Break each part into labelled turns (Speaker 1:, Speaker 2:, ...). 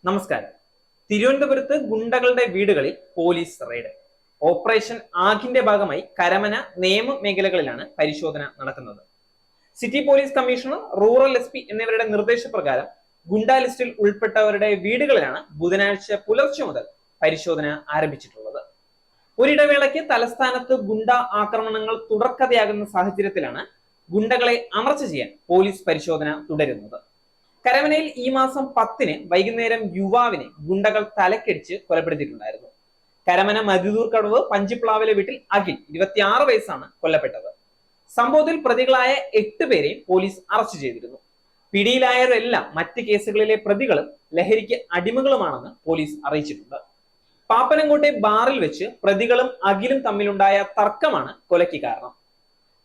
Speaker 1: നമസ്കാരം. തിരുവനന്തപുരത്ത് ഗുണ്ടകളുടെ വീടുകളിൽ പോലീസ് റെയ്ഡ്. ഓപ്പറേഷൻ ആഖിന്റെ ഭാഗമായി കരമന, നേമം മേഖലകളിലാണ് പരിശോധന നടക്കുന്നത്. City police commissioner, rural SP എന്നിവരുടെ നിർദ്ദേശപ്രകാരം ഗുണ്ടാ ലിസ്റ്റിൽ ഉൾപ്പെട്ടവരുടെ വീടുകളിലാണ് ബുധനാഴ്ച പുലർച്ചെ മുതൽ പരിശോധന ആരംഭിച്ചിട്ടുള്ളത്. ഒരിടവേളയ്ക്ക് തലസ്ഥാനത്ത് ഗുണ്ട ആക്രമണങ്ങൾ തുടർക്കഥയാകുന്ന സാഹചര്യത്തിലാണ് ഗുണ്ടകളെ അമർച്ച ചെയ്യാൻ പോലീസ് പരിശോധന തുടരുന്നത്. കരമനയിൽ ഈ മാസം 10-ന് വൈകുന്നേരം യുവാവിനെ ഗുണ്ടകൾ തലക്കടിച്ച് കൊലപ്പെടുത്തിയിട്ടുണ്ടായിരുന്നു. കരമന മരുതൂർ കടവ് പഞ്ചിപ്ലാവിലെ വീട്ടിൽ അഖിൽ 26 വയസ്സാണ് കൊല്ലപ്പെട്ടത്. സംഭവത്തിൽ പ്രതികളായ 8 പേരെയും പോലീസ് അറസ്റ്റ് ചെയ്തിരുന്നു. പിടിയിലായവരെല്ലാം മറ്റ് കേസുകളിലെ പ്രതികളും ലഹരിക്ക് അടിമകളുമാണെന്ന് പോലീസ് അറിയിച്ചിട്ടുണ്ട്. പാപ്പനംകോട്ടെ ബാറിൽ വെച്ച് പ്രതികളും അഖിലും തമ്മിലുണ്ടായ തർക്കമാണ് കൊലയ്ക്ക് കാരണം.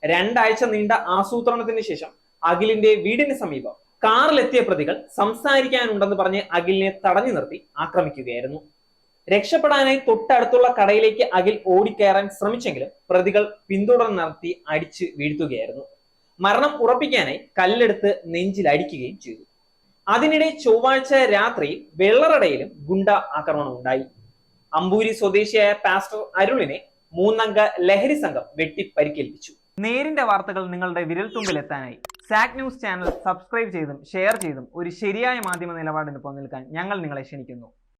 Speaker 1: 2 ആഴ്ച നീണ്ട ആസൂത്രണത്തിന് ശേഷം അഖിലിന്റെ വീടിന് സമീപം കാറിലെത്തിയ പ്രതികൾ സംസാരിക്കാനുണ്ടെന്ന് പറഞ്ഞ് അഖിലിനെ തടഞ്ഞു നിർത്തി ആക്രമിക്കുകയായിരുന്നു. രക്ഷപ്പെടാനായി തൊട്ടടുത്തുള്ള കടയിലേക്ക് അഖിൽ ഓടിക്കയറാൻ ശ്രമിച്ചെങ്കിലും പ്രതികൾ പിന്തുടർന്ന് നടത്തി അടിച്ച് വീഴ്ത്തുകയായിരുന്നു. മരണം ഉറപ്പിക്കാനായി കല്ലെടുത്ത് നെഞ്ചിൽ അടിക്കുകയും ചെയ്തു. അതിനിടെ ചൊവ്വാഴ്ച രാത്രിയിൽ വെള്ളറടയിലും ഗുണ്ട ആക്രമണം ഉണ്ടായി. അമ്പൂരി സ്വദേശിയായ പാസ്റ്റർ അരുളിനെ 3 അംഗ ലഹരി സംഘം വെട്ടി പരിക്കേൽപ്പിച്ചു. നേരിന്റെ വാർത്തകൾ നിങ്ങളുടെ വിരൽത്തുമ്പിൽ എത്താനായി സാക് ന്യൂസ് ചാനൽ സബ്സ്ക്രൈബ് ചെയ്തും ഷെയർ ചെയ്തും ഒരു ശരിയായ മാധ്യമ നിലപാടിനൊപ്പം നിൽക്കാൻ ഞങ്ങൾ നിങ്ങളെ ക്ഷണിക്കുന്നു.